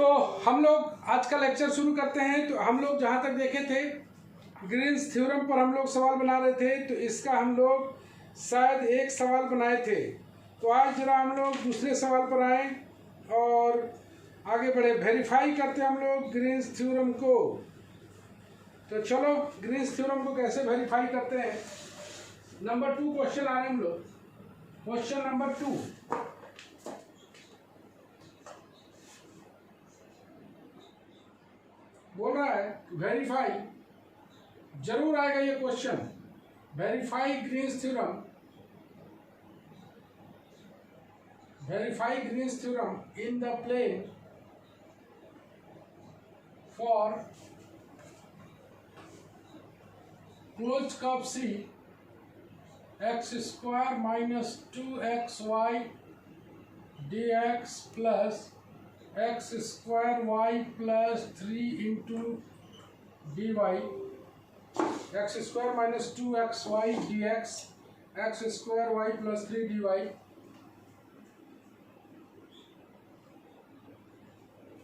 तो हम लोग आज का लेक्चर शुरू करते हैं। तो हम लोग जहाँ तक देखे थे ग्रीन्स थ्योरम पर हम लोग सवाल बना रहे थे, तो इसका हम लोग शायद एक सवाल बनाए थे। तो आज जरा हम लोग दूसरे सवाल पर आए और आगे बढ़े, वेरीफाई करते हैं हम लोग ग्रीन्स थ्योरम को। तो चलो ग्रीन्स थ्योरम को कैसे वेरीफाई करते हैं। नंबर 2 क्वेश्चन आ रहे हैं हम लोग। क्वेश्चन नंबर 2, बोल रहा है वेरीफाई, जरूर आएगा ये question, verify Green's theorem, verify Green's theorem in the plane for close curve C x² minus 2xy dx plus x² y plus 3 into dy, x² minus 2xy dx, x² y plus 3 dy.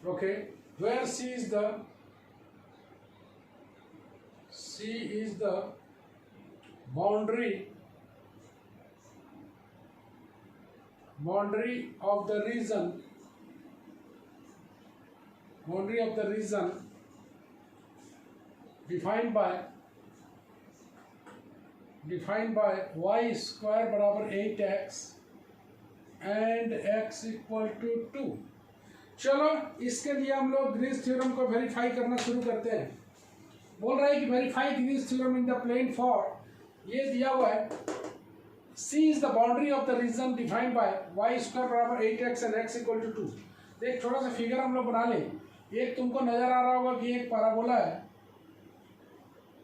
Okay, where C is the boundary of the region, defined by y square बराबर 8x and x equal to 2। चलो इसके लिए हम लोग Green's theorem को verify करना शुरू करते हैं। बोल रहा है कि verify Green's theorem in the plane for, ये दिया हुआ है C is the boundary of the region defined by y² बराबर 8x and x equal to 2। एक छोटा सा फिगर हम लोग बना लें। एक तुमको नजर आ रहा होगा कि एक पैराबोला है,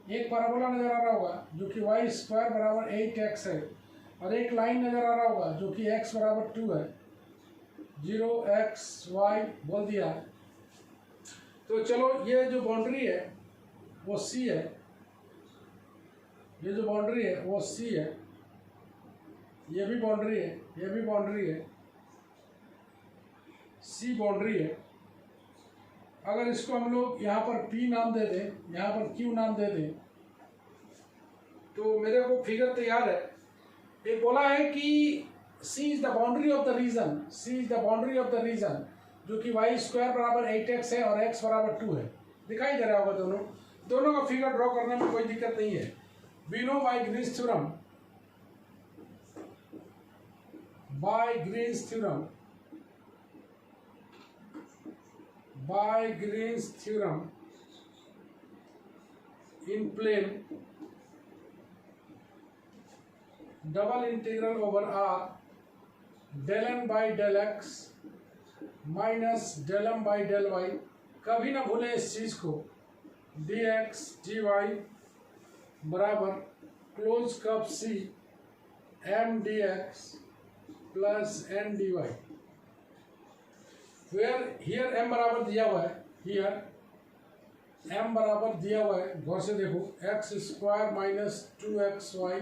एक पैराबोला नजर आ रहा होगा जो कि y² बराबर 8x है, और एक लाइन नजर आ रहा होगा जो कि x बराबर 2 है, 0xy बोल दिया। तो चलो ये जो बाउंड्री है वो C है, ये जो बाउंड्री है वो C है, ये भी बाउंड्री है, ये भी बाउंड्री है, C बाउंड्री है। अगर इसको हम लोग यहाँ पर P नाम दे दें, यहाँ पर Q नाम दे दें, तो मेरे को फिगर तैयार है। ये बोला है कि C is the boundary of the region, C is the boundary of the region, जो कि y² बराबर 8x है और x बराबर 2 है। दिखाई दे रहा होगा दोनों का फिगर ड्रॉ करने में कोई दिक्कत नहीं है। We know by Green's theorem, in plane double integral over R del n by del x minus del m by del y, कभी ना भूलें इस चीज को, dx dy बराबर close curve C m dx plus n dy, where here m बराबर दिया हुआ है, here m बराबर दिया हुआ है, गौर से देखो, x² minus 2xy,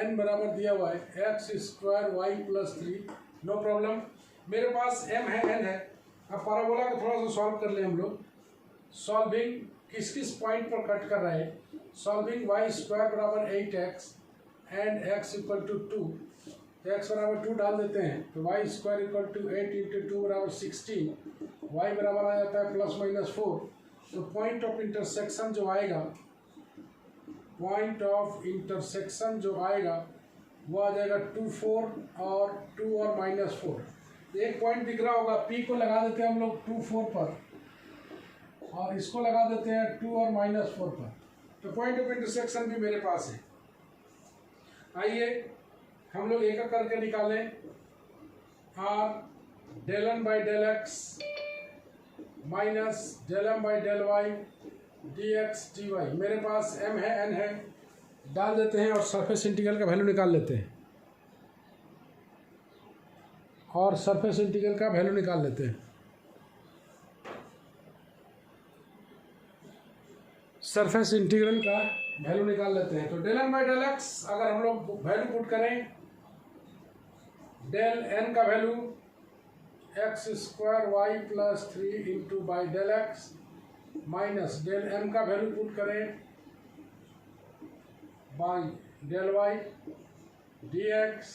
n बराबर दिया हुआ है x² y plus 3, no problem. मेरे पास m है n है। अब पैराबोला को थोड़ा सा सॉल्व कर ले हम लोग। सॉल्विंग किस किस पॉइंट पर कट कर रहे हैं, सॉल्विंग y² बराबर 8x and x equal to 2, तो x बराबर 2 डाल देते हैं, तो y² इक्वल टू 8 इंटू 2 बराबर 16, y बराबर आ जाता है प्लस माइनस 4। तो पॉइंट ऑफ इंटरसेक्शन जो आएगा, पॉइंट ऑफ इंटरसेक्शन जो आएगा वो आ जाएगा 2 4 और 2 और माइनस 4। एक पॉइंट दिख रहा होगा, P को लगा देते हैं हम लोग 2 4 पर, और इसको लगा देते हैं 2 और माइनस 4 पर। तो पॉइंट ऑफ इंटरसेक्शन भी मेरे पास है। आइए हम लोग एक एक करके निकालें। R del n by del x minus del m by del y dx dy, मेरे पास m है n है, डाल देते हैं और सरफेस इंटीग्रल का वैल्यू निकाल लेते हैं, और सरफेस इंटीग्रल का वैल्यू निकाल लेते हैं। सरफेस इंटीग्रल का वैल्यू निकाल लेते हैं। तो del n by del x अगर हम लोग वैल्यू पुट करें, डेल एन का value x square y plus 3 into by del x minus del m का वैल्यू पुट करें by del y d x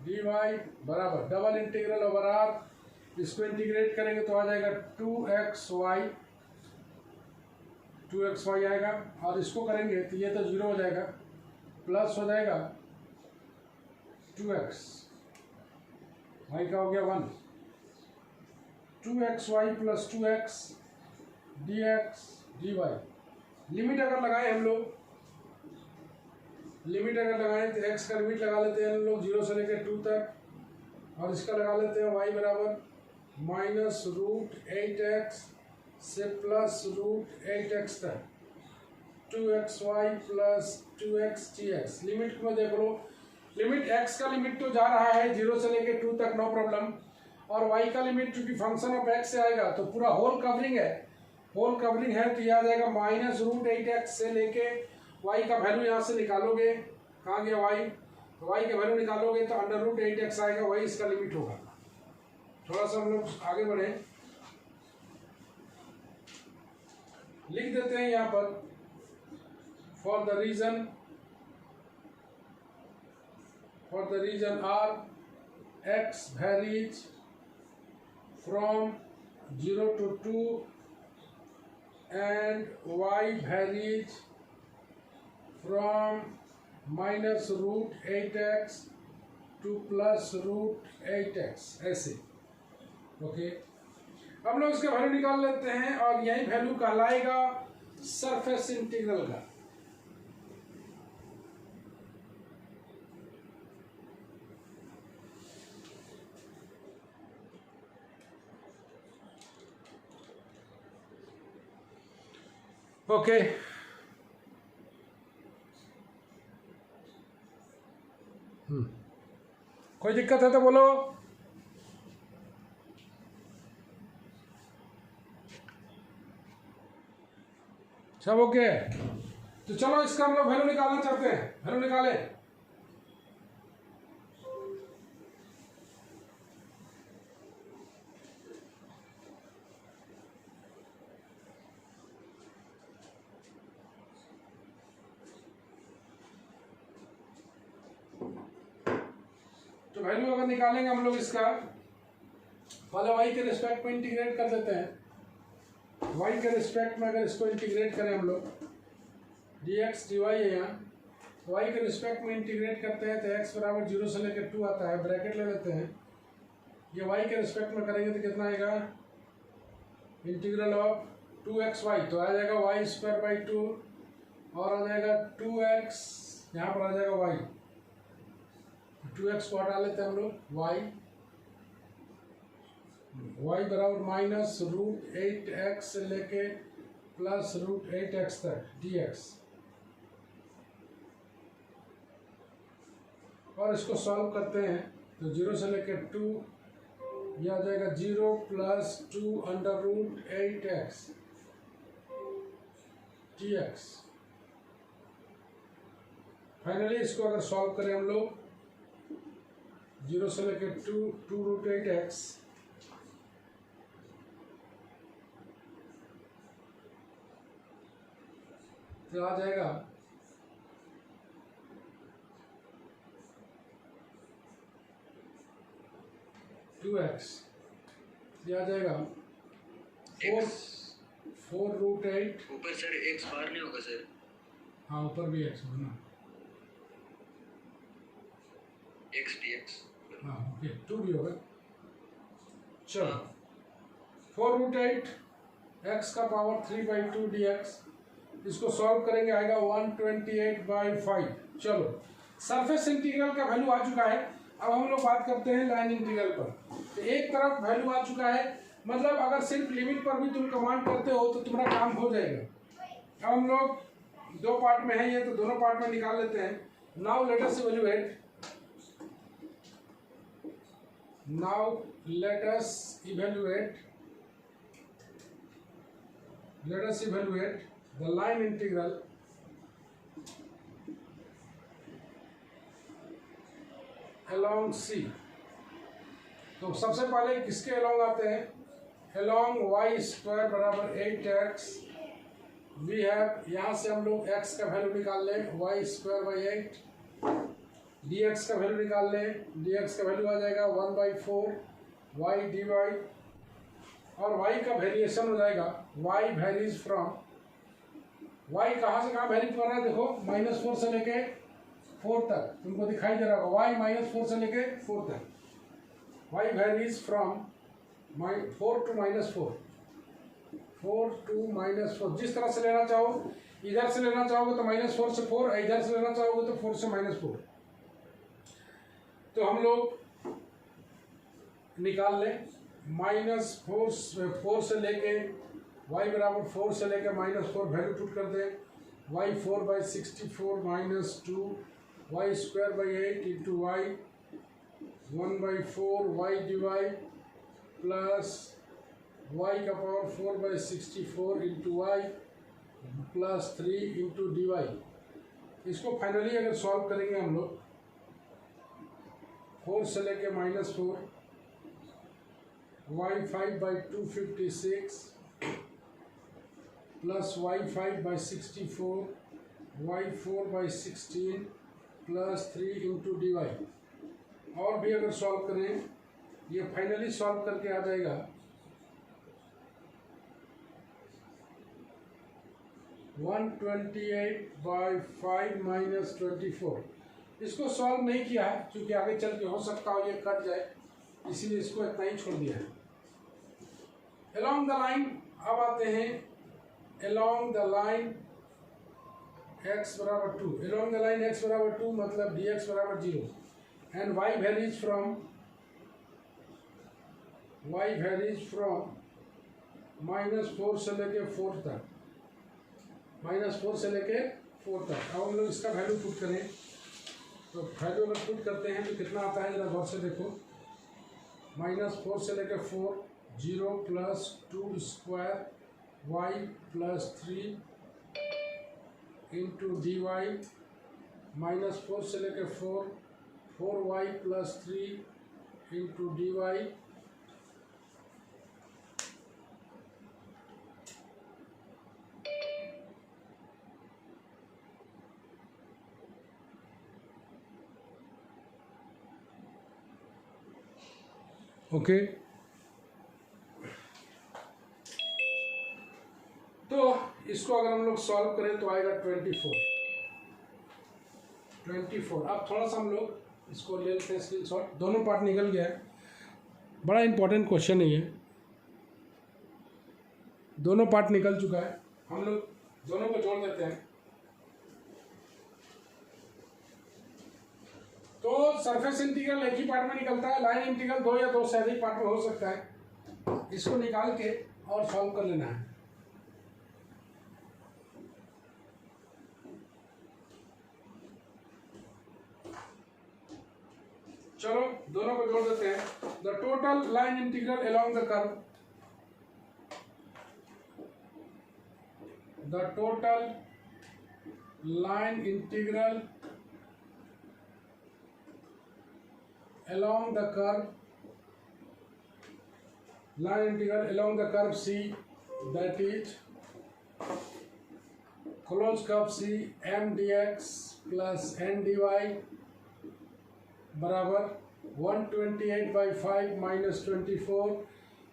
d y बराबर डबल इंटीग्रल ओवर आर, इसको integrate करेंगे तो आ जाएगा 2xy आएगा, और इसको करेंगे तो ये तो 0 हो जाएगा, प्लस हो जाएगा 2x वाई का हो गया 1, 2xy plus 2x dx dy। Limit अगर लगाए हम लोग, लिमिट अगर लगाएं तो x का लिमिट लगा लेते हैं हम लोग 0 से लेकर 2 तक, और इसका लगा लेते हैं y बराबर -√8x से +√8x तक 2xy plus 2x dx। Limit में देख लो, लिमिट x का लिमिट तो जा रहा है 0 से लेकर 2 तक, नो प्रॉब्लम, और y का लिमिट चूंकि फंक्शन ऑफ x से आएगा तो पूरा होल कवरिंग है, होल कवरिंग है, तो यह आ जाएगा -√8x से लेके y का वैल्यू यहाँ से निकालोगे, कहाँ गया y, तो y का वैल्यू निकालोगे तो √8x आएगा, वही इसका लिमिट होगा। थोड़ा सा हम लोग आगे बढ़े, लिख देते हैं यहाँ पर for the region R x varies from 0 to 2 and y varies from -√8x to +√8x, ऐसे। ओके, अब लोग इसका वैल्यू निकाल लेते हैं, और यही वैल्यू कहलाएगा सरफेस इंटीग्रल का। ओके, कोई दिक्कत है तो बोलो। सब ओके, तो चलो इसका हम लोग वैल्यू निकालना चाहते हैं, वैल्यू निकाले। तो वैल्यू अगर निकालेंगे हम लोग इसका, पहले y के रिस्पेक्ट में इंटीग्रेट कर देते हैं। y के रिस्पेक्ट में अगर इसको इंटीग्रेट करें हम लोग, dx dy है यहाँ, y के रिस्पेक्ट में इंटीग्रेट करते हैं तो x बराबर 0 से लेकर 2 आता है, ब्रैकेट ले लेते हैं। ये y के रिस्पेक्ट में करेंगे तो कितना आएगा, इंटीग्रल ऑफ 2xy, तो आ जाएगा y²/2, और आ जाएगा 2x, यहाँ पर आ जाएगा y, 2x को हटा लेते हैं हम लोग, y बराबर -√8x से लेके +√8x तक dx, और इसको सॉल्व करते हैं तो 0 से लेके 2, यह आ जाएगा 0 + 2 √8x dx। फाइनली इसको अगर सॉल्व करें हम लोग, 0 से लेके 2√8x, तो आ जाएगा 2x, ये आ जाएगा 4√8। ऊपर सर x बार नहीं होगा सर? हाँ, ऊपर भी x होगा, x dx। हाँ ओके, 2 भी होगा। चलो 4√8 x का पावर 3/2 dx, इसको सॉल्व करेंगे आएगा 128/5। चलो, सरफेस इंटीग्रल का वैल्यू आ चुका है। अब हम लोग बात करते हैं लाइन इंटीग्रल पर। तो एक तरफ वैल्यू आ चुका है, मतलब अगर सिर्फ लिमिट पर भी तुम कमांड करते हो तो तुम्हारा काम हो जाएगा। अब हम लोग 2 पार्ट में है ये, तो दोनों पार्ट में निकाल लेते हैं। Now let us evaluate, let us evaluate the line integral along C. तो सबसे पहले किसके अलोंग आते हैं, अलोंग वाई स्क्वायर बराबर 8x वी हैव, यहाँ से हम लोग x का वैल्यू निकाल लें, वाई स्क्वायर बाई 8, dx का वैल्यू निकाल लें, dx का वैल्यू आ जाएगा 1/4 वाई डी वाई, और y का वेरिएशन हो जाएगा y वेरीज फ्रॉम, y कहाँ से कहाँ वेरी कर रहा है देखो, -4 से लेके 4 तक, तुमको दिखाई दे रहा होगा y -4 से लेके 4 तक, y varies from 4 to -4, 4 to -4, जिस तरह से लेना चाहो, इधर से लेना चाहोगे तो -4 से 4, इधर से लेना चाहोगे तो 4 से -4। तो हम लोग निकाल लें, -4 से लेके y बराबर 4 से लेके -4 वैल्यू पुट कर दें, y 4/64 -2 y square by 8 into y 1/4 y d y plus y का power 4/64 into y plus 3 into d y. इसको फाइनली अगर सॉल्व करेंगे हम लोग, 4 से लेके -4 y 5/256 plus y 5/64 y 4/16 plus 3 into d y. और भी अगर सॉल्व करें, ये फाइनली सॉल्व करके आ जाएगा 128/5 - 24। इसको सॉल्व नहीं किया है क्योंकि आगे चल के हो सकता हो ये कट जाए, इसीलिए इसको इतना ही छोड़ दिया है। अलोंग द लाइन, अब आते हैं अलोंग द लाइन x बराबर 2, अलोंग द लाइन x बराबर 2 मतलब dx बराबर 0 एंड y वेरीज फ्रॉम -4 से लेके 4 तक, -4 से लेके 4 तक। अब हम लोग इसका वैल्यू पुट करें, तो वैल्यू अगर पुट करते हैं तो कितना आता है, जरा गौर से देखो, -4 से लेके 4, 0 plus 2 square y plus 3 into d y, -4 से लेके 4, 4y plus 3 into d y okay. तो इसको अगर हम लोग सॉल्व करें तो आएगा 24। अब थोड़ा सा हम लोग इसको ले लेते हैं स्क्रीनशॉट, दोनों पार्ट निकल गया है, बड़ा इंपॉर्टेंट क्वेश्चन है ये, दोनों पार्ट निकल चुका है, हम लोग दोनों को जोड़ देते हैं। तो सरफेस इंटीग्रल एक ही पार्ट में निकलता है, लाइन इंटीग्रल 2 या 2 से अधिक पार्ट में हो सकता है। इसको निकाल के और सॉल्व कर लेना है। चलो दोनों को जोड़ देते हैं। The total line integral along the curve, the total line integral along the curve, line integral along the curve C, that is closed curve C m dx plus n dy बराबर 128/5 - 24,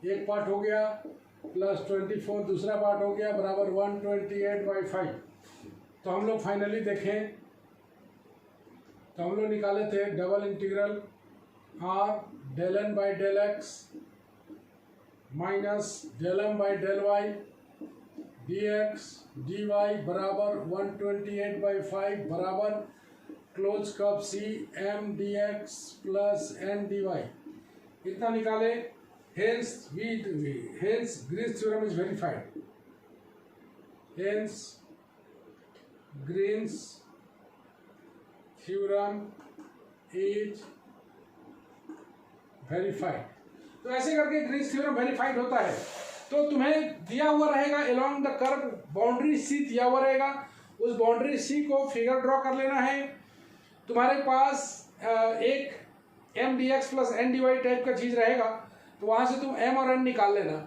एक पार्ट हो गया, plus 24 दूसरा part हो गया, बराबर 128/5। तो हम लोग फाइनली देखें तो हम लोग निकाले थे double integral r del n by del x minus del m by del y dx dy बराबर 128/5 बराबर close curve C m dx plus n dy, इतना निकाले। hence Green's theorem is verified, hence Green's theorem is verified. तो ऐसे करके Green's theorem verified होता है। तो तुम्हें दिया हुआ रहेगा अलोंग द कर्व बाउंड्री सी दिया हुआ रहेगा, उस बाउंड्री सी को फिगर ड्रॉ कर लेना है। तुम्हारे पास M D X plus N D Y type का चीज़ रहेगा, तो वहाँ से तुम एम और एन निकाल लेना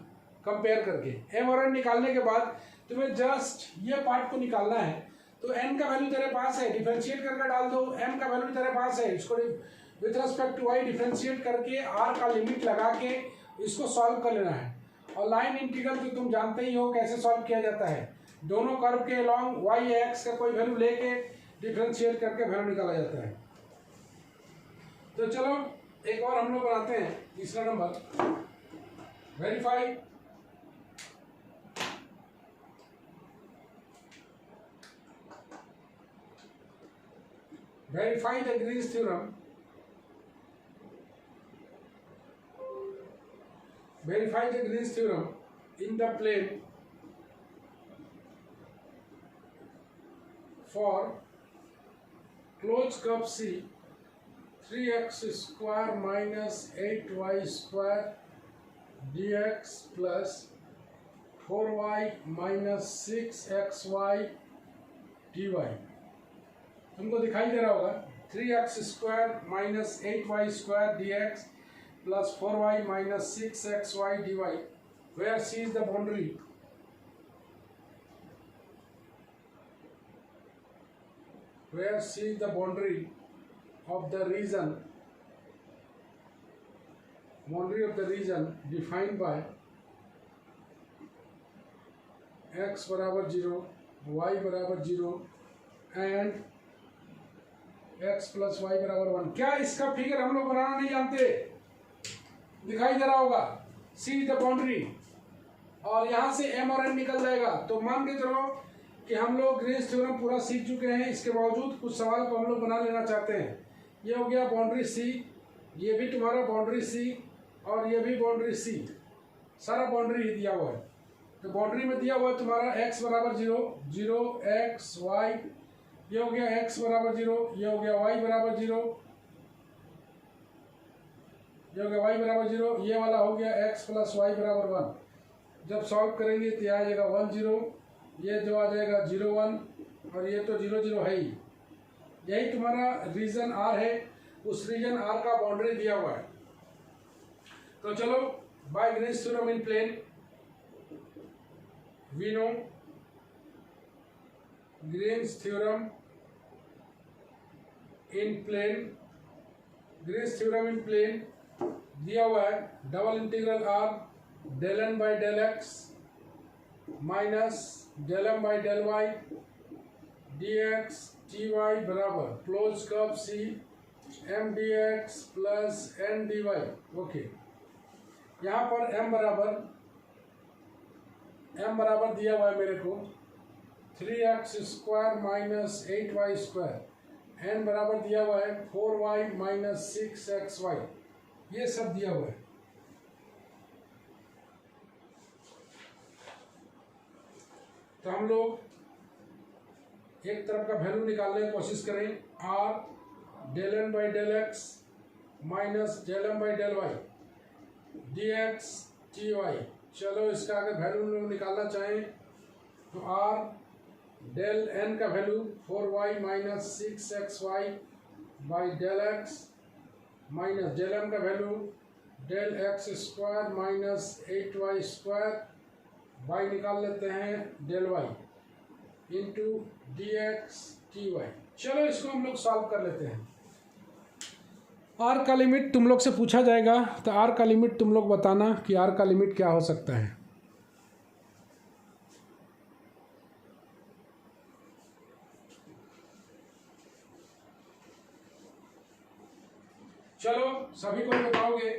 कंपेयर करके। एम और एन निकालने के बाद तुम्हें जस्ट ये पार्ट को निकालना है। तो एन का वैल्यू तेरे पास है, डिफरेंशिएट करके डाल दो। एम का वैल्यू तेरे पास है, इसको with respect to y differentiate करके आर का लिमिट लगा के इसको सॉल्व कर लेना है। और लाइन इंटीग्रल तो तुम जानते ही हो कैसे सॉल्व किया जाता है। दोनों कर्व के अलॉन्ग वाई एक्स का कोई वैल्यू लेके डिफरेंशिएट करके वैल्यू निकाला जाता है। तो चलो एक और हम लोग बनाते हैं, तीसरा number, verify the Green's theorem. Verify the Green's theorem in the plane for closed curve C 3x square minus 8y square dx plus 4y minus 6xy dy। तुमको दिखाई दे रहा होगा 3x square minus 8y square dx plus 4y minus 6xy dy, where C is the boundary, where C is the boundary of the region, defined by x बराबर 0, y बराबर 0 and x plus Y बराबर 1। क्या इसका figure हम लोग बनाना नहीं जानते? दिखाई दे रहा होगा C इज द बाउंड्री, और यहाँ से m और n निकल जाएगा। तो मान के चलो कि हम लोग ग्रीन्स थ्योरम पूरा सीख चुके हैं, इसके बावजूद कुछ सवाल को हम लोग बना लेना चाहते हैं। ये हो गया बाउंड्री C, ये भी तुम्हारा बाउंड्री C, और ये भी बाउंड्री C, सारा बाउंड्री ही दिया हुआ है। तो बाउंड्री में दिया हुआ है तुम्हारा x बराबर 0, 0 x y, ये हो गया x बराबर 0, ये हो गया y बराबर 0, ये हो गया y बराबर 0, ये वाला हो गया x प्लस वाई बराबर 1। जब सॉल्व करेंगे तो आ जाएगा 1 0, ये जो आ जाएगा 0 1, और ये तो 0 0 है ही। यही तुम्हारा रीजन R है, उस रीजन R का बाउंड्री दिया हुआ है। तो चलो, by Green's theorem in plane we know Green's theorem in plane, Green's theorem in plane दिया हुआ है double integral R del n by del x minus del m by del y dx dy बराबर close curve C m dx plus n dy। Okay, यहाँ पर m बराबर दिया हुआ है मेरे को 3x square minus 8y square, n बराबर दिया हुआ है 4y माइनस 6xy, ये सब दिया हुआ है। तो हम लोग एक तरफ का वैल्यू निकालने की कोशिश करें, r del n by del x minus del m by del y dx dy। चलो, इसका अगर वैल्यू लोग निकालना चाहें तो r डेल n का value 4y minus 6xy by del x minus del m का value del x square minus 8y square by निकाल लेते हैं del y into dx dy। चलो, इसको हम लोग सॉल्व कर लेते हैं। r का लिमिट तुम लोग से पूछा जाएगा, तो r का लिमिट तुम लोग बताना कि r का लिमिट क्या हो सकता है। चलो, सभी को बताओगे,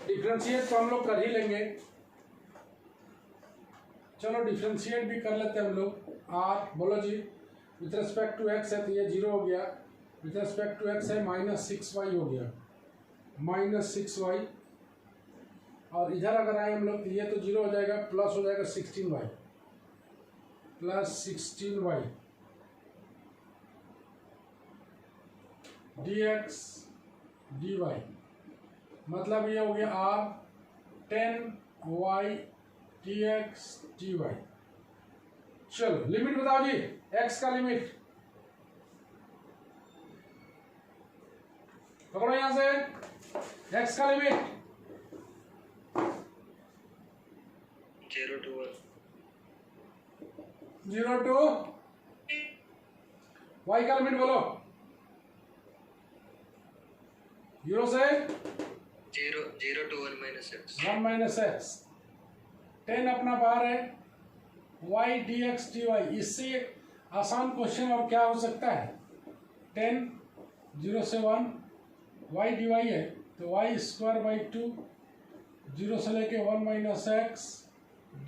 डिफरेंशिएट तो हम लोग कर ही लेंगे। चलो, डिफरेंशिएट भी कर लेते हैं हम लोग। r बोलो जी, विथ रेस्पेक्ट टू x है तो ये 0 हो गया, विथ रेस्पेक्ट टू x है माइनस 6y हो गया, माइनस 6y, और इधर अगर आए हम लोग तो ये तो 0 हो जाएगा, प्लस हो जाएगा 16y, plus 16y dx dy, मतलब ये हो गया r 10y dx dy। चलो, लिमिट बताओ जी, x का लिमिट पकड़ो यहां से x का लिमिट 0 to 1 0 टू y का लिमिट बोलो 0 से 0 to 1 minus x 1 minus x 10 अपना बाहर है y dx dy। इससे आसान क्वेश्चन और क्या हो सकता है 10 0 से 1 y dy है तो y स्क्वायर बाई 2 0 से लेके 1 minus x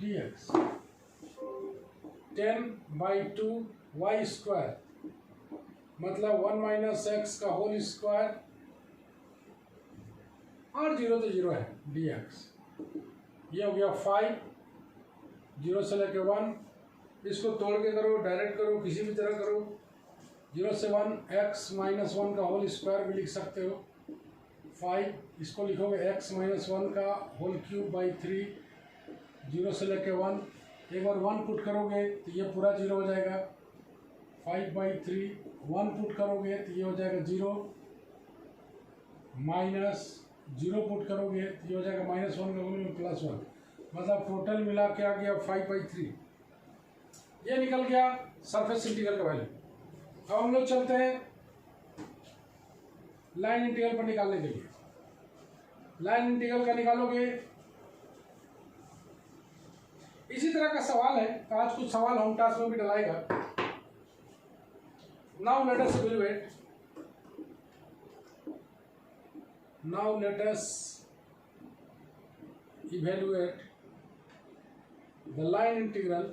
dx 10 by 2 y square मतलब 1 माइनस एक्स का होल स्क्वायर और 0 तो 0 है dx। ये हो गया 5 0 से लेके 1। इसको तोड़ के करो डायरेक्ट करो किसी भी तरह करो 0 से 1 x माइनस 1 का होल स्क्वायर भी लिख सकते हो 5। इसको लिखोगे x माइनस 1 का होल क्यूब बाई 3 0 से लेके 1। एक बार 1 पुट करोगे तो ये पूरा 0 हो जाएगा 5 बाई 3 1 पुट करोगे तो ये हो जाएगा 0 माइनस 0 पुट करोगे तो ये हो जाएगा -1 का होल प्लस 1 मतलब टोटल मिला के आ गया 5 बाई 3। ये निकल गया सरफेस इंटीग्रल का वैल्यू। अब हम लोग चलते हैं लाइन इंटीग्रल पर निकालने के लिए। लाइन इंटीग्रल का निकालोगे इसी तरह का सवाल है तो आज कुछ सवाल होम टास्क में भी डलाएगा। Now let us evaluate the line integral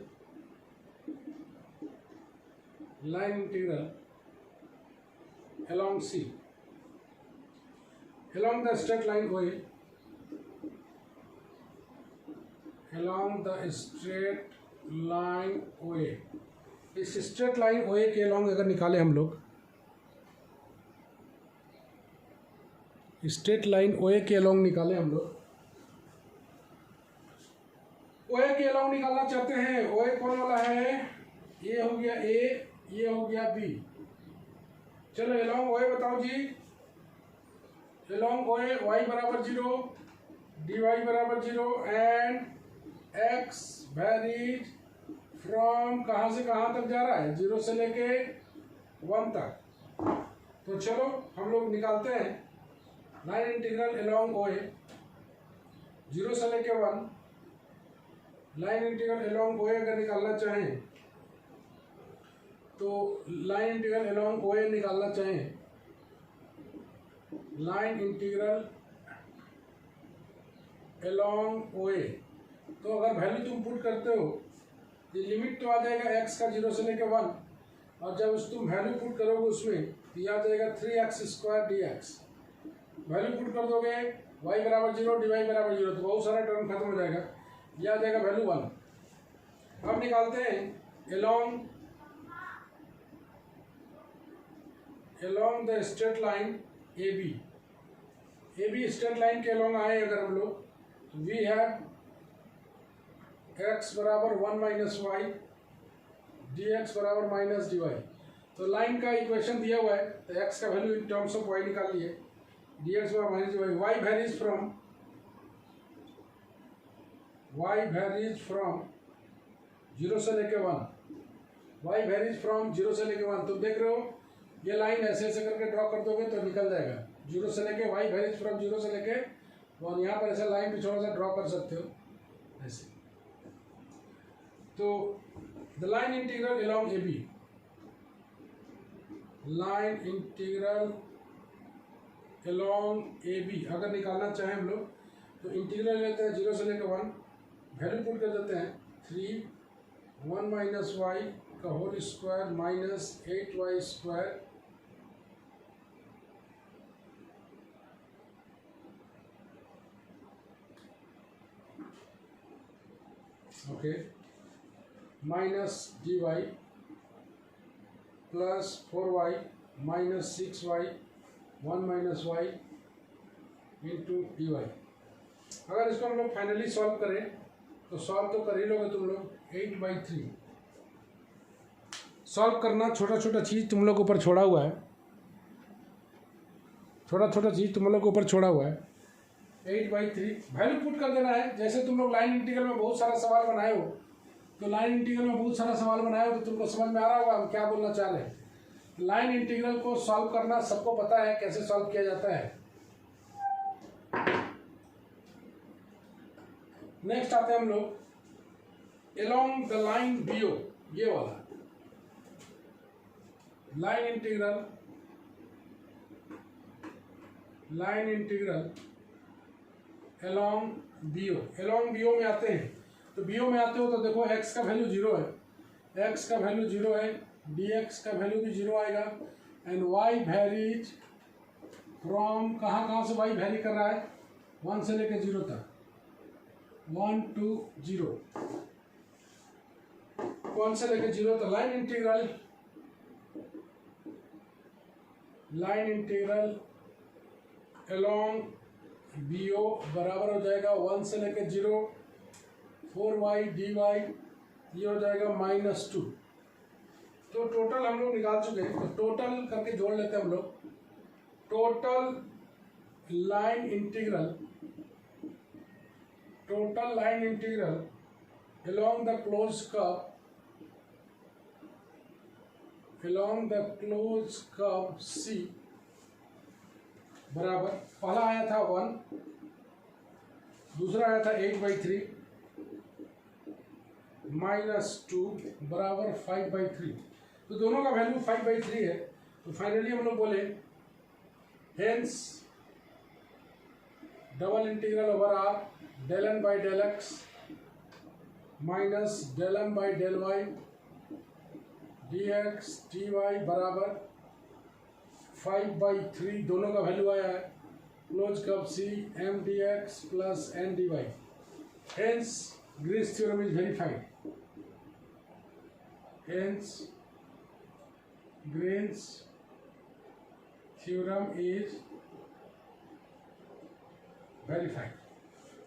along C along the straight line OA इस स्ट्रेट लाइन OA के along अगर निकाले हम लोग स्ट्रेट लाइन OA के along निकाले हम लोग OA के along निकालना चाहते हैं। OA कौन वाला है ये हो गया A ये हो गया B। चलो along OA बताओ जी। along OA y बराबर 0 dy बराबर 0 एंड x वेरीज फ्रॉम कहाँ से कहाँ तक जा रहा है 0 से लेके 1 तक। तो चलो हम लोग निकालते हैं लाइन इंटीग्रल along OA 0 से लेके 1। लाइन इंटीग्रल along OA अगर निकालना चाहें तो लाइन इंटीग्रल along OA निकालना चाहें लाइन इंटीग्रल along OA तो अगर वैल्यू तुम पुट करते हो ये लिमिट तो आ जाएगा x का 0 से लेके 1 और जब तुम वैल्यू पुट करोगे उसमें तो ये आ जाएगा 3x square dx। Value put कर दोगे y बराबर 0 dy बराबर 0 तो बहुत सारा टर्म खत्म हो जाएगा ये आ जाएगा वैल्यू 1। अब निकालते हैं along the straight line AB straight line के along आए अगर हम लोग तो वी हैव x बराबर 1 माइनस वाई dx बराबर माइनस dy। तो लाइन का इक्वेशन दिया हुआ है तो x का value in terms of y निकाल लिए dx बराबर minus dy। y varies from 0 से लेके 1 y varies from 0 से लेके 1। तुम देख रहे हो ये लाइन ऐसे ऐसे करके ड्रॉ कर दोगे तो निकल जाएगा 0 से लेके y varies from 0 से लेके 1। यहाँ पर ऐसा लाइन भी थोड़ा सा ड्रॉ कर सकते हो ऐसे। तो the line integral along AB अगर निकालना चाहें हम लोग तो इंटीग्रल लेते हैं 0 से लेकर 1 वैल्यू पुट कर देते हैं 3 1 माइनस वाई का whole square minus 8y square okay minus dy plus 4y minus 6y 1 minus y into dy। अगर इसको हम लोग फाइनली सॉल्व करें तो सॉल्व तो कर ही लोगे तुम लोग 8/3। सॉल्व करना छोटा छोटा चीज़ तुम लोग ऊपर छोड़ा हुआ है छोटा छोटा चीज़ तुम लोग के ऊपर छोड़ा हुआ है। 8/3 वैल्यू पुट कर देना है। जैसे तुम लोग लाइन इंटीग्रल में बहुत सारा सवाल बनाए हो, तो लाइन इंटीग्रल में बहुत सारा सवाल बनाए हो तो तुमको समझ में आ रहा होगा हम क्या बोलना चाह रहे हैं। लाइन इंटीग्रल को सॉल्व करना सबको पता है कैसे सॉल्व किया जाता है। नेक्स्ट आते हैं हम लोग एलोंग द लाइन BO, ये वाला लाइन इंटीग्रल एलोंग BO में आते हैं। तो BO में आते हो तो देखो x का वैल्यू 0 है, x का वैल्यू 0 है, dx का वैल्यू भी 0 आएगा एंड y वेरीज फ्रॉम कहाँ से y वेरी कर रहा है 1 से लेकर 0 तक, 1 to 0, 1 से लेकर 0 तक। लाइन इंटीग्रल एलोंग BO बराबर हो जाएगा 1 से लेकर 0 4y dy, ये हो जाएगा -2। तो टोटल हम लोग निकाल चुके हैं, तो टोटल करके जोड़ लेते हैं हम लोग। Total line integral along the closed curve C बराबर पहला आया था 1, दूसरा आया था 8/3 -2 बराबर 5/3। तो दोनों का वैल्यू 5/3 है। तो फाइनली हम लोग बोले hence double integral over R del n by del x minus del m by del y dx dy बराबर 5/3, दोनों का वैल्यू आया है। Close curve C m dx plus n dy। Hence Green's theorem is verified. Hence, Green's theorem is verified।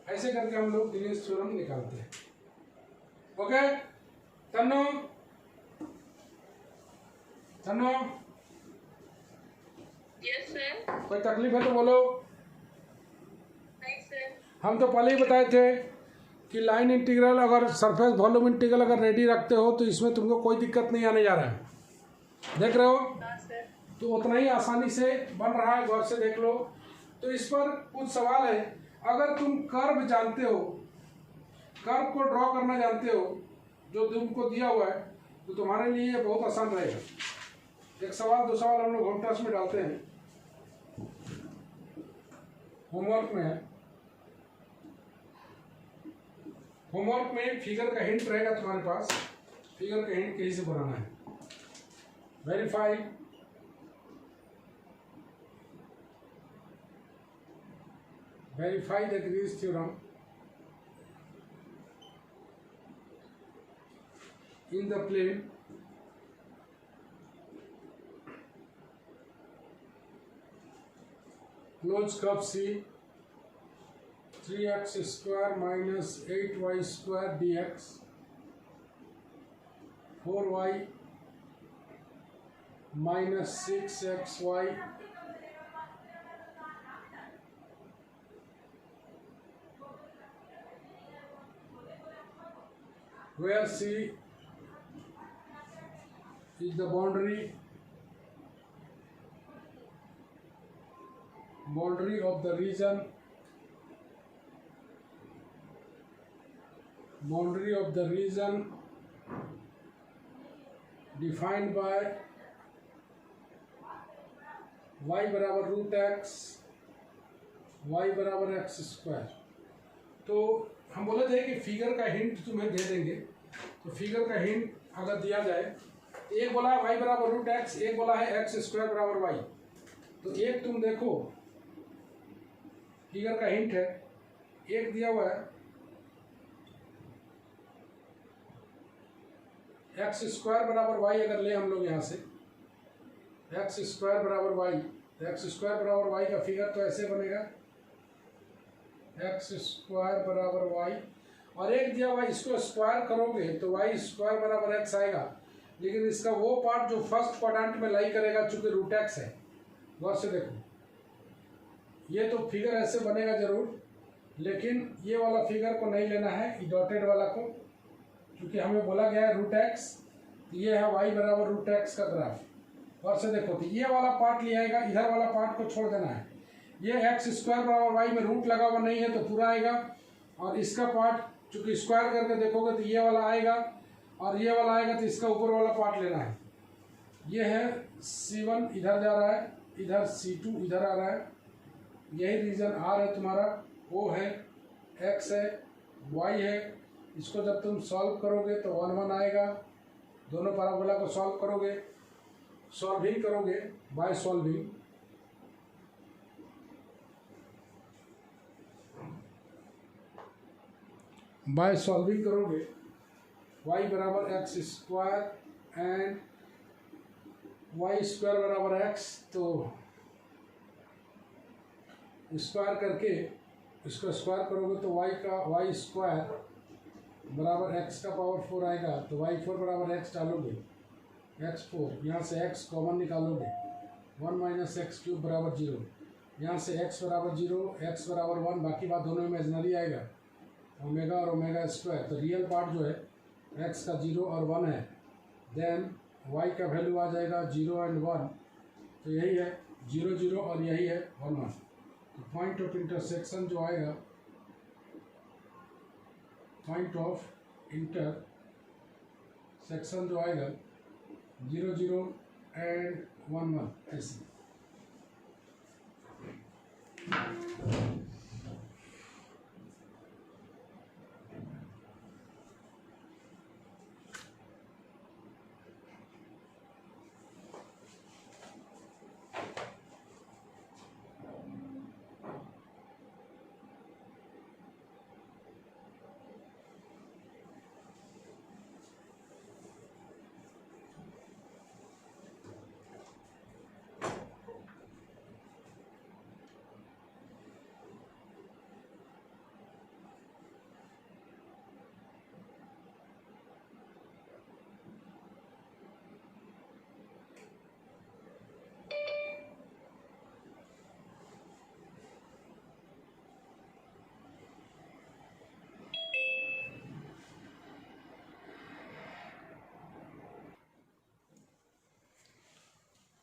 ऐसे करके हम लोग Green's theorem निकालते हैं। ओके तन्नो यस सर। कोई तकलीफ है तो बोलो। नहीं सर। हम तो पहले ही बताए थे कि लाइन इंटीग्रल अगर सरफेस वॉल्यूम इंटीग्रल अगर रेडी रखते हो तो इसमें तुमको कोई दिक्कत नहीं आने जा रहा है। देख रहे हो? हाँ सर। तो उतना ही आसानी से बन रहा है, गौर से देख लो। तो इस पर कुछ सवाल है। अगर तुम कर्व जानते हो, कर्व को ड्रॉ करना जानते हो जो तुमको दिया हुआ है, तो तुम्हारे लिए ये बहुत आसान रहेगा। एक सवाल दो सवाल हम लोग होम टेस्ट में डालते हैं, होमवर्क में है। होमवर्क में फिगर का हिंट रहेगा तुम्हारे पास। फिगर का हिंट कहीं से बनाना है। Verify the Green's theorem in the plane closed curve C 3x square minus 8y square dx 4y minus 6xy where C is the boundary of the region defined by y बराबर √x y बराबर x square. तो हम बोले थे कि figure का hint तुम्हें दे देंगे। तो फिगर का हिंट अगर दिया जाए, एक बोला है y बराबर √x, एक बोला है x स्क्वायर बराबर y। तो एक तुम देखो फिगर का हिंट है, एक दिया हुआ है x स्क्वायर बराबर y। अगर ले हम लोग यहाँ से x स्क्वायर बराबर y, तो x स्क्वायर बराबर y का फिगर तो ऐसे बनेगा x स्क्वायर बराबर y, और एक दिया हुआ इसको स्क्वायर करोगे तो y स्क्वायर बराबर x आएगा। लेकिन इसका वो पार्ट जो फर्स्ट क्वाड्रेंट में लाई करेगा, चूंकि √x है। गौर से देखो, ये तो फिगर ऐसे बनेगा जरूर, लेकिन ये वाला फिगर को नहीं लेना है, डॉटेड वाला को, क्योंकि हमें बोला गया है रूट एक्स, ये है y बराबर रूट एक्स का ग्राफ। और से देखो तो ये वाला पार्ट लिया आएगा, इधर वाला पार्ट को छोड़ देना है। ये एक्स स्क्वायर बराबर वाई में रूट लगा हुआ नहीं है तो पूरा आएगा, और इसका पार्ट चूंकि स्क्वायर करके देखोगे तो ये वाला आएगा और ये वाला आएगा, तो इसका ऊपर वाला पार्ट लेना है। ये है C1 इधर जा रहा है, इधर C2 इधर आ रहा है, यही रीजन R है तुम्हारा, O है, X है, Y है। इसको जब तुम सॉल्व करोगे तो 1 1 आएगा। दोनों पैराबोला को सॉल्व करोगे, सॉल्विंग करोगे बाय सॉल्विंग, बाय सॉल्विंग करोगे y बराबर x square and y square बराबर x, तो स्क्वायर करके इसको स्क्वायर करोगे तो y का वाई स्क्वायर बराबर x का पावर 4 आएगा। तो y4 बराबर x डालोगे, x4 यहाँ से x कॉमन निकालोगे, 1 माइनस एक्स क्यूब बराबर 0, यहाँ से x बराबर 0, x बराबर 1, बाकी बात दोनों इमेजनरी आएगा, ओमेगा और ओमेगा स्क्वायर। तो रियल पार्ट जो है x का 0 और 1 है, देन y का वैल्यू आ जाएगा 0 एंड 1, तो यही है 0 0 और यही है 1 1। तो पॉइंट ऑफ इंटरसेक्शन जो आएगा, पॉइंट ऑफ इंटरसेक्शन जो आएगा 0 0 एंड 1 1 ऐसे।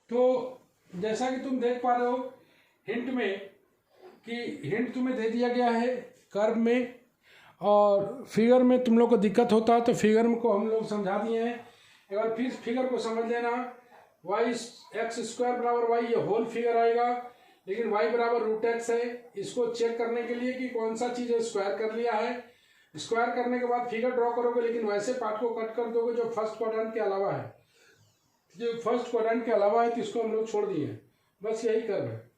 तो जैसा कि तुम देख पा रहे हो हिंट में, कि हिंट तुम्हें दे दिया गया है कर्व में, और फिगर में तुम लोग को दिक्कत होता है तो फिगर को हम लोग समझा दिए हैं। एक बार फिर फिगर को समझ लेना, वाई एक्स स्क्वायर बराबर वाई, ये होल फिगर आएगा, लेकिन वाई बराबर रूट एक्स है। इसको चेक करने के लिए कि कौन सा चीज़ स्क्वायर कर लिया है, स्क्वायर करने के बाद फिगर ड्रॉ करोगे, लेकिन वैसे पार्ट को कट कर दोगे जो फर्स्ट क्वाड्रेंट के अलावा है। जो फर्स्ट क्वाड्रेंट के अलावा है तो इसको हम लोग छोड़ दिए, बस यही कर्व है।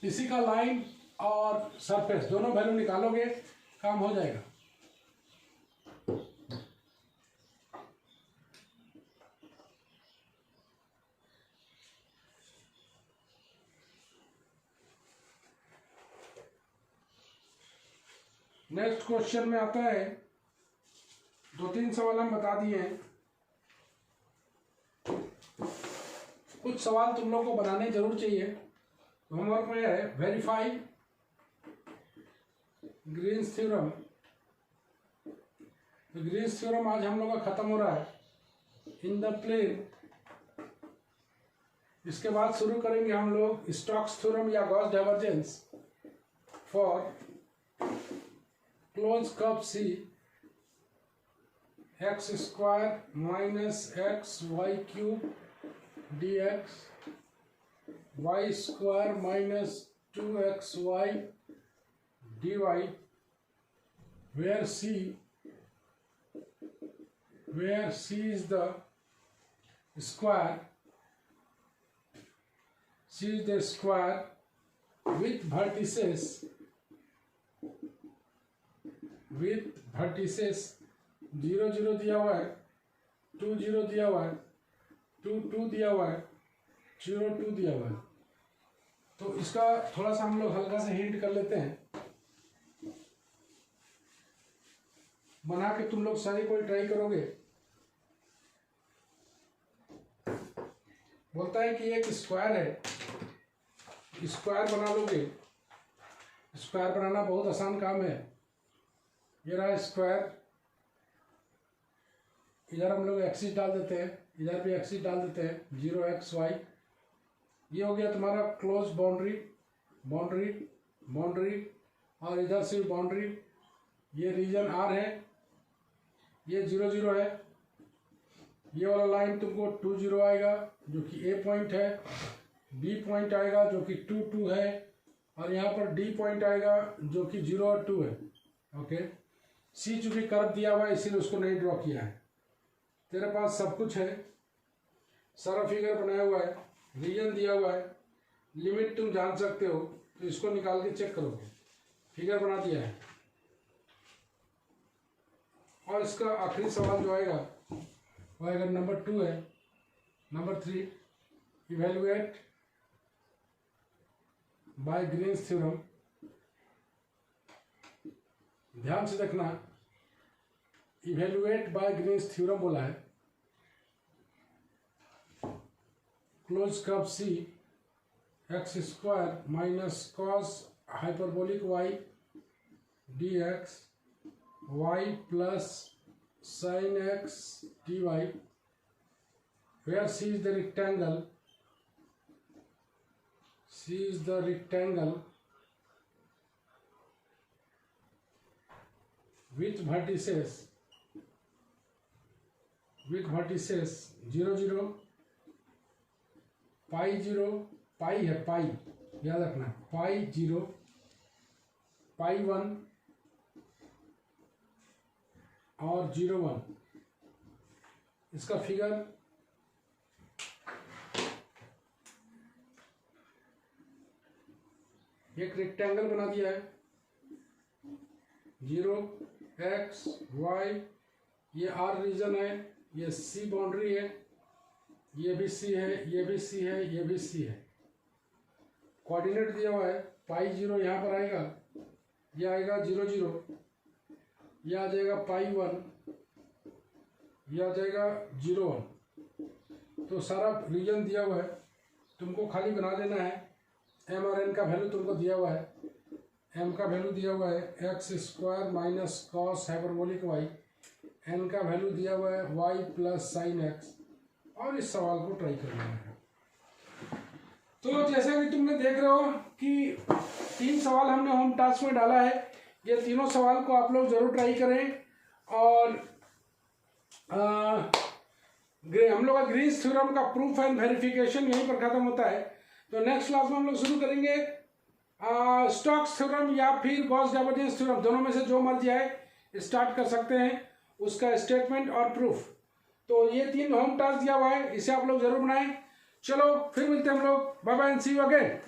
इसी का लाइन और सरफेस दोनों वैल्यू निकालोगे, काम हो जाएगा। नेक्स्ट क्वेश्चन में आता है, 2-3 सवाल हम बता दिए हैं, कुछ सवाल तुम लोग को बनाने जरूर चाहिए। होमवर्क में है वेरीफाई ग्रीन्स थ्योरम। तो ग्रीन्स थ्योरम आज हम लोग का खत्म हो रहा है इन द प्लेन। इसके बाद शुरू करेंगे हम लोग स्टोक्स थ्योरम या Gauss divergence for close curve C, x square minus x y cube dx, y square minus 2xy dy, where c is the square, c is the square with vertices 0 0 दिया हुआ है, 2 0 दिया हुआ है, 2 2 दिया हुआ है, 0 2 दिया हुआ है। तो इसका थोड़ा सा हम लोग हल्का से हिंट कर लेते हैं, बना के तुम लोग सारी कोई ट्राई करोगे। बोलता है कि एक स्क्वायर है स्क्वायर बना लोगे, स्क्वायर बनाना बहुत आसान काम है। ये रहा स्क्वायर, इधर हम लोग एक्सिस डाल देते हैं, इधर भी एक्सिस डाल देते हैं, 0xy। ये हो गया तुम्हारा क्लोज बाउंड्री, बाउंड्री बाउंड्री, और इधर से बाउंड्री। ये रीजन R है, ये 0 0 है। ये वाला लाइन तुमको 2 0 आएगा जो कि A पॉइंट है, B पॉइंट आएगा जो कि 2 2 है, और यहाँ पर D पॉइंट आएगा जो कि 0 और 2 है। ओके, C चूंकि कर्व दिया हुआ है इसीलिए उसको नहीं ड्रॉ किया है। तेरे पास सब कुछ है, सारा फिगर बनाया हुआ है, रीजन दिया हुआ है, लिमिट तुम जान सकते हो, तो इसको निकाल के चेक करोगे। फिगर बना दिया है। और इसका आखिरी सवाल जो आएगा वो आएगा नंबर 2 है। Number 3, evaluate by Green's theorem. ध्यान से देखना, इवेलुएट बाय ग्रीन्स थ्योरम बोला है। Close curve C x square minus cos hyperbolic y dx y plus sin x dy, where C is the rectangle, C is the rectangle with vertices 0 0 pi 0, पाई है, पाई याद रखना, पाई 0 पाई 1 और 0 1। इसका figure एक rectangle बना दिया है, 0 x y, ये R रीजन है, ये C बाउंड्री है, ये भी C है, ये भी C है, ये भी C है। कोऑर्डिनेट दिया हुआ है, पाई 0 यहाँ पर आएगा, ये आएगा 0 0, ये आ जाएगा पाई 1, ये आ जाएगा 0 1। तो सारा रीजन दिया हुआ है, तुमको खाली बना देना है। m और n का वैल्यू तुमको दिया हुआ है, m का वैल्यू दिया हुआ है x square minus cos hyperbolic y, n का वैल्यू दिया हुआ है y प्लस साइन x, और इस सवाल को ट्राई करना है। तो जैसा कि तुमने देख रहे हो कि 3 सवाल हमने होम टास्क में डाला है। ये तीनों सवाल को आप लोग जरूर ट्राई करें। और हम लोग का ग्रीन्स थ्योरम का प्रूफ एंड वेरिफिकेशन यहीं पर खत्म होता है। तो नेक्स्ट क्लास में हम लोग शुरू करेंगे स्टोक्स थ्योरम या फिर गॉस डाइवर्जेंस थ्योरम, दोनों में से जो मर्जी आए स्टार्ट कर सकते हैं, उसका स्टेटमेंट और प्रूफ। तो ये 3 होम टास्क दिया हुआ है, इसे आप लोग जरूर बनाएं। चलो फिर मिलते हैं हम लोग, bye bye and see you again.